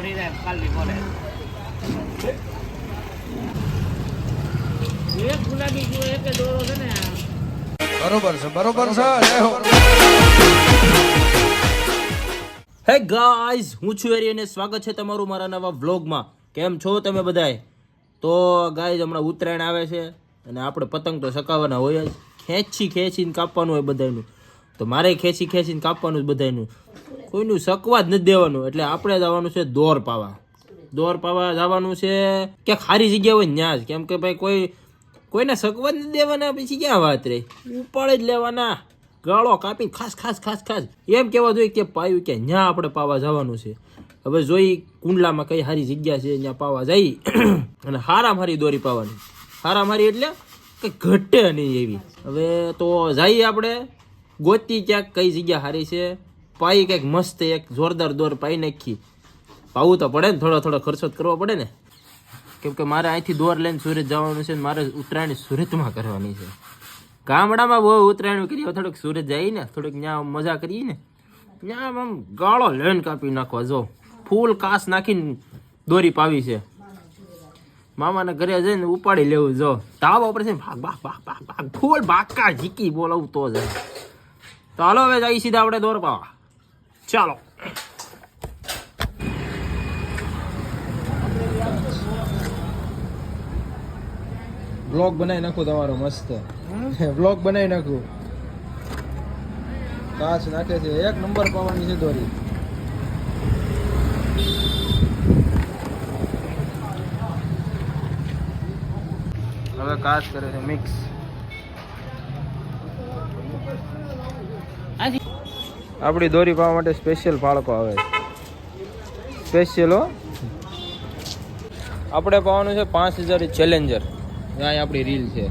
ભરી જાય કાલની બોલે એક ગુલાબી જો એક દોરો છે ને બરોબર છે જય હો. હે ગાઈઝ, હું છું એરી અને સ્વાગત છે તમારું મારા નવા વ્લોગમાં. કેમ છો તમે બધાય? તો ગાઈઝ, હમણાં ઉત્તરાયણ આવે છે અને આપણે પતંગ તો ચકાવવાના હોય જ, ખેંચીને કાપવાનું હોય બધાનું. તો મારે ખેંચીને કાપવાનું જ બધાનું, કોઈનું શકવા જ નથી દેવાનું. એટલે આપણે જવાનું છે દોર પાવા જવાનું છે ક્યાંક સારી જગ્યા હોય ત્યાં જ. કેમ કે ભાઈ કોઈને શકવા જ નથી દેવાના, પછી ક્યાં વાત રહી, ઉપાડે જ લેવાના, ગાળો કાપી ખાસ એમ કહેવા જોઈએ કે પાયું કે ત્યાં આપણે પાવા જવાનું છે. હવે જોઈ કુંડલામાં કઈ સારી જગ્યા છે ત્યાં પાવા જઈ અને હારી દોરી પાવાની. હારી એટલે કંઈ ઘટે નહીં એવી. હવે તો જઈએ આપણે ગોતી ક્યાંક કઈ જગ્યા સારી છે, પાઈ કંઈક મસ્ત એક જોરદાર દોર પાઈ નાખી. પાવું તો પડે ને, થોડો ખર્ચો જ કરવો પડે ને. કેમ કે મારે અહીંથી દોર લઈને સુરત જવાનું છે, મારે ઉત્તરાયણ સુરતમાં કરવાની છે. ગામડામાં બહુ ઉત્તરાયણ કરીએ, થોડુંક સુરત જઈએ ને, થોડુંક ત્યાં મજા કરીએ ને, ત્યાં આમ ગાળો લઈને કાપી નાખવા. જો ફૂલ કાસ નાખીને દોરી પાવી છે, મામાના ઘરે જઈને ઉપાડી લેવું. જો તાવા ઉપર છે ભાગ ફૂલ બાકા ઝીકી બોલાવું તો જાય. તો હાલો હવે જઈ સીધા આપણે દોર પાવા, ચાલો. બ્લોગ બનાવી નાખું તમારો મસ્ત, બ્લોગ બનાવી નાખું. કાચ નાખે છે, એક નંબર પાવાની છે દોરી. હવે કાચ કરે છે મિક્સ. આપણી દોરી પાવા માટે સ્પેશિયલ ફાળકો આવે છે, સ્પેશિયલ હો. આપણે પાવાનું છે 5000 ચેલેન્જર. અહીં આપણી રીલ છે,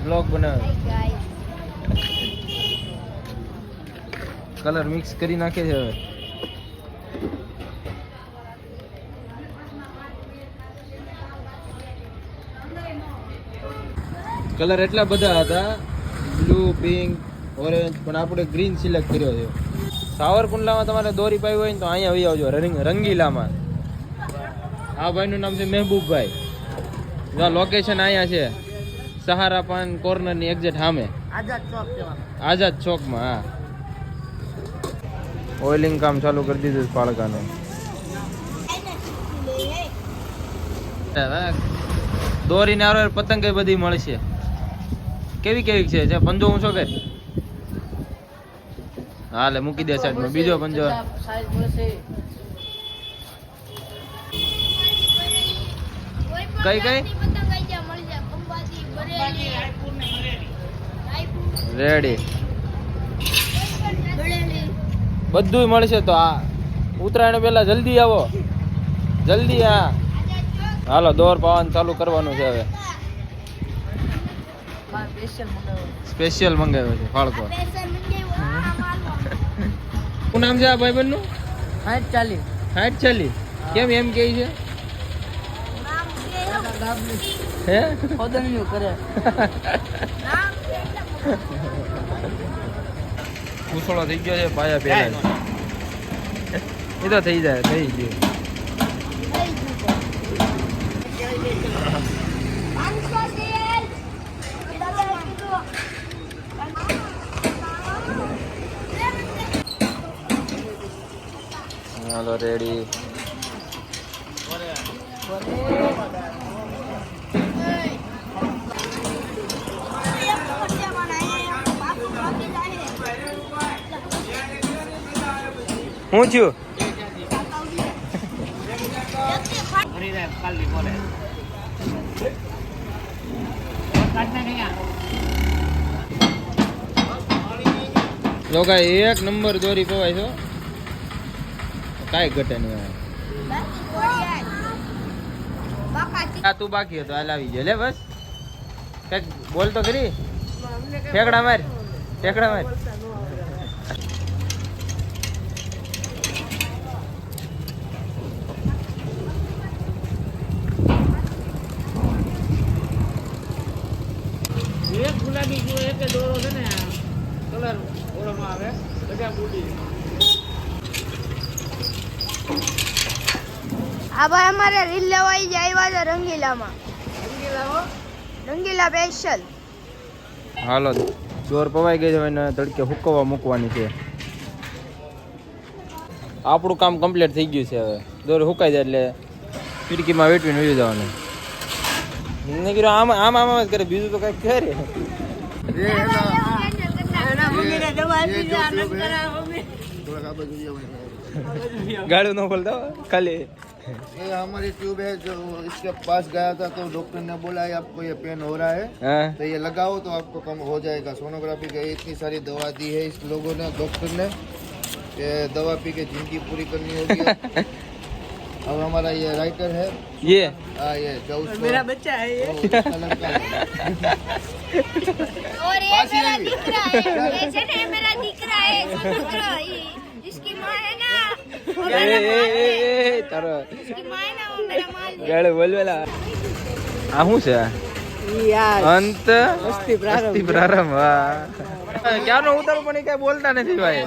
બ્લોગ બનાવે. કલર મિક્સ કરી નાખે છે. હવે કલર એટલા બધા હતા, બ્લુ, પિંક, ઓરેન્જ, પણ આપણે ગ્રીન સિલેક્ટ કર્યો છે. સાવરકુંડલામાં તમારે દોરી પાવી હોય ને તો અહીંયા આવી આવજો, રંગીલામાં. આ ભાઈનું નામ છે મહેબૂબભાઈ. જો લોકેશન અહીંયા છે, સહારા પાન કોર્નરની એક્ઝેક્ટ સામે, આઝાદ ચોકમાં. હા, ઓઇલિંગ કામ ચાલુ કરી દીધું છે પાળકાનું. દોરીને આરો પતંગ બધી મળશે. કેવી છે? પંજો ઊંચો કર. હાલે મૂકી દે સાઈડમાં. બીજો પંજો કઈ રેડી બધું મળશે. તો આ ઉત્તરાયણ પહેલા જલ્દી આવો, જલ્દી. હા હાલો, દોર પાવાનું ચાલુ કરવાનું છે હવે. સ્પેશિયલ મંગાવ્યો છે ફાળકો. શું નામ છે આ ભાઈબંધ નું? 60 કેમ એમ કે છે? હે ઉછળો થઈ ગયો છે પાયા પેલા. એ તો થઈ ગયું. હાલો રેડી. હું છું ભરી જાય કાલની બોલે લોકો એક નંબર દોરી પવાય છો, કાંઈ ઘટે નહીં. આ તું બાકી હતો, હાલ આવી જાય લે. બસ કઈક બોલ તો ખરી. ઠેકડા માર. એક ગુલાબી જો એક દોરો છે ને કલર ઓળમાં આવે બધા બુડી આ ભાઈ અમારે રીલ લેવા આવી આવ્યા છે રંગીલામાં. રંગીલા સ્પેશિયલ. હાલો દોર પવાઈ ગઈ છે એને તડકે હુકવવા મૂકવાની છે. આપણું કામ કમ્પ્લીટ થઈ ગયું છે. હવે દોર હુકાઈ જાય એટલે ખીડકીમાં વેઠવીને વહી જવાનું. મેં કીધું આમ આમ આમ જ કરે, બીજું તો કઈ કરે. गाड़ी न खोलता खाली ये हमारी ट्यूब है जो इसके पास गया था तो डॉक्टर ने बोला है आपको ये पेन हो रहा है तो ये लगाओ तो आपको कम हो जाएगा. सोनोग्राफी की इतनी सारी दवा दी है इस लोगों ने डॉक्टर ने कि दवा पी के जिंदगी पूरी करनी होगी. अब हमारा ये राइटर है ये ये जो मेरा बच्चा है ये. लड़का है. और ये मेरा दिखरा है. ऐसे नहीं मेरा दिखरा है. दिखरा ये इसकी माँ है ना. તારો इसकी माँ है ना वो मेरा माल. ગાડે બોલવેલા. આ શું છે? અંત અસ્થિ પ્રારંભ. વાહ, ક્યાંનો ઉતારો પણ કઈ બોલતા નથી ભાઈ.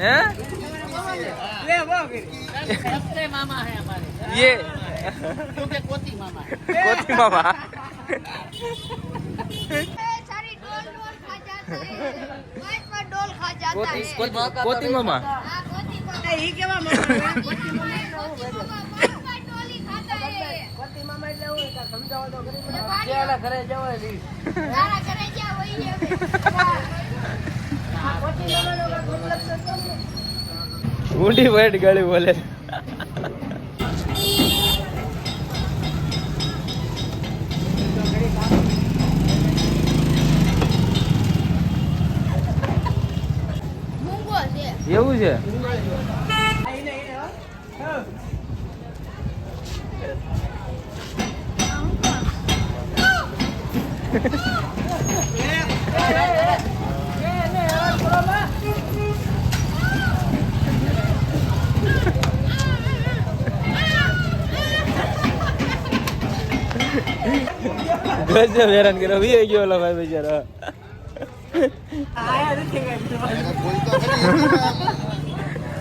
હે ले वो फिर सबसे मामा है हमारे. ये क्योंकि कोती मामा है. કોતી મામા. सारी डोल डोल खा जाता है. वाइट पर डोल खा जाता है. કોતી મામા. हाँ, कोती को ये केवा मामा है. कोती मामा वाइट पर डोल ही खाता है. कोती मामा એટલે હું સમજાવો તો ગરીબ पानी જેલા ઘરે જવો છે. सारा करे क्या वही है. कोती मामा નો મતલબ તો સમજો. ઊંડી વાઈટ ગાડી બોલે. મૂંગો છે. એવું છે? ગજબ હેરાન કર્યો. વી ગયો ઓલો ભાઈ બિચારો. આયા નથી ગઈ. बोल तो खरी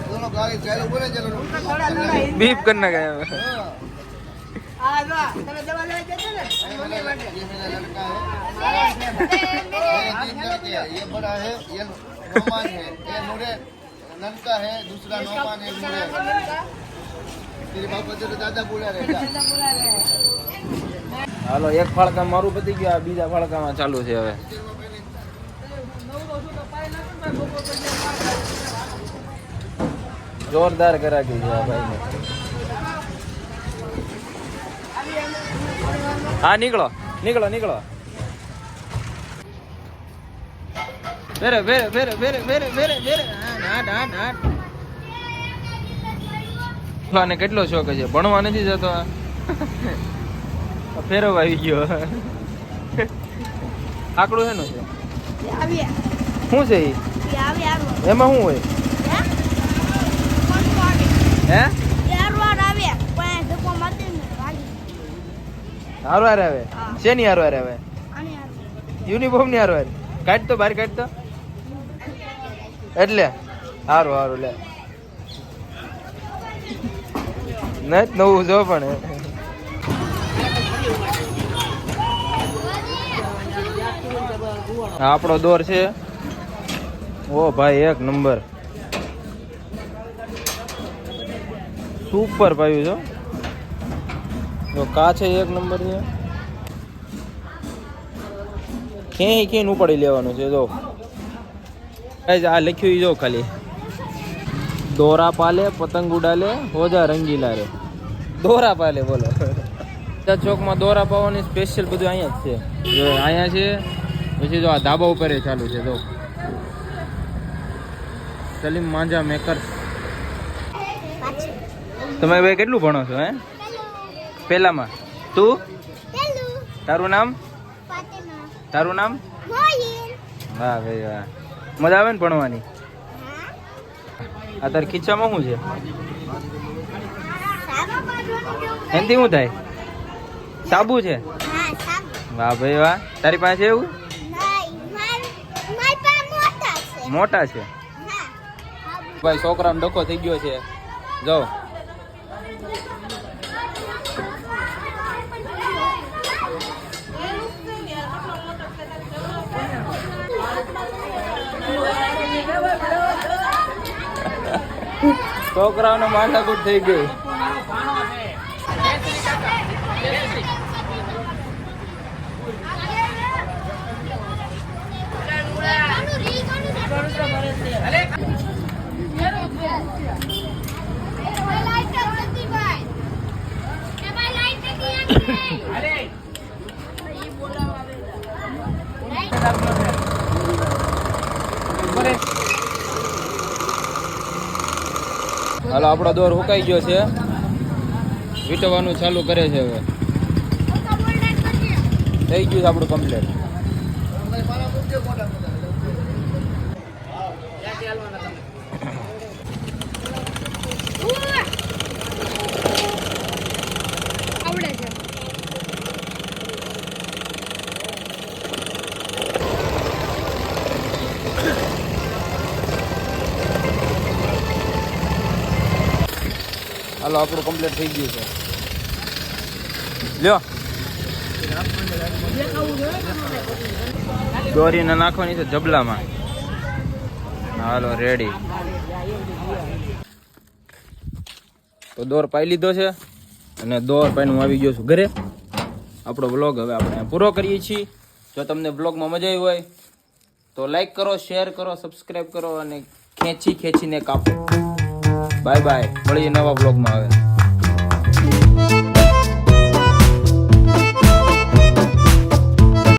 दोनों गाड़ी चालू बोले चलो. થોડા થોડા બીપ કરી નાખે. આ જો તમે દવા લેવા જજો ને મમ્મી માટે. ये मेरा लड़का है. मेरे मेरे 3 लड़के हैं. ये बड़ा है ये नौमान है. ये नूरे ननका है दूसरा नौमान है नूरे. तेरे पापा तेरे दादा बोला रहेगा. હાલો એક ફાળકા મારું પતી ગયું, આ બીજા ફાળકામાં ચાલુ છે હવે. જોરદાર કરાકી છે આ ભાઈને. હા નીકળો નીકળો નીકળો. ફેરે ફેરે ફેરે ફેરે ફેરે ફેરે ફેરે. હાટ હાટ હાટ. આને કેટલો શોખ છે, ભણવા નથી જતો. ફેરવ આવી ગયો. આકડું શેનું છે? આવ્યા. શું છે ઈ? આવ્યા. એમાં શું હોય? હે યારવાર આવ્યા. પણ ધક્કો મારતી ને ભાગી. હારવાર આવે? હા. શેની હારવાર આવે? આની હારવાર. યુનિફોર્મ ની હારવાર? કાઢ તો બહાર કાઢ તો. એટલે હારું હારું લે. નથી નવું જો પણ. આપણો દોર છે. ઓ ભાઈ એક નંબર સુપર પાયું છો. જો કાચે એક નંબર છે. ક્યાંય ક્યાંય ઉપાડી લેવાનું છે. જો આ લખ્યું જો ખાલી દોરા પાલે પતંગ ઉડાલે હોજા રંગીલા રે. દોરા પાલે બોલો. ચોકમાં દોરા પાવાની સ્પેશિયલ બધું અહીંયા જ છે. જો અહીંયા છે. પછી જો આ ધાબા ઉપર ચાલુ છે. જો સલીમ માંજા મેકર. તમે ભાઈ કેટલું ભણો છો? હે પેલામાં. તું તારું નામ? તારું નામ? વાહ ભાઈ વાહ. મજા આવે ને ભણવાની? આ તાર ખીચામાં શું છે? એનથી શું થાય? સાબુ છે? વાહ ભાઈ વાહ. તારી પાસે એવું મોટા છે? ભાઈ છોકરાનો ડખો થઈ ગયો છે. જો છોકરાઓને માથાકૂટ થઈ ગઈ. હાલો આપણો દોર હુકાઈ ગયો છે, વીટવાનું ચાલુ કરે છે. હવે થઈ ગયું છે આપણું કમ્પ્લીટ. આવડે છે. હાલો આપણું કમ્પ્લીટ થઈ ગયું છે. લ્યો દોરીને નાખવાની છે જબલામાં. હાલો રેડી. તો દોર પાઈ લીધો છે અને દોર પાઈને હું આવી ગયો છું ઘરે. આપણો વ્લોગ હવે આપણે પૂરો કરીએ છીએ. જો તમને વ્લોગમાં મજા આવી હોય તો લાઈક કરો, શેર કરો, સબસ્ક્રાઈબ કરો અને ખેંચીને કાપો. બાય બાય, મળીએ નવા વ્લોગમાં હવે.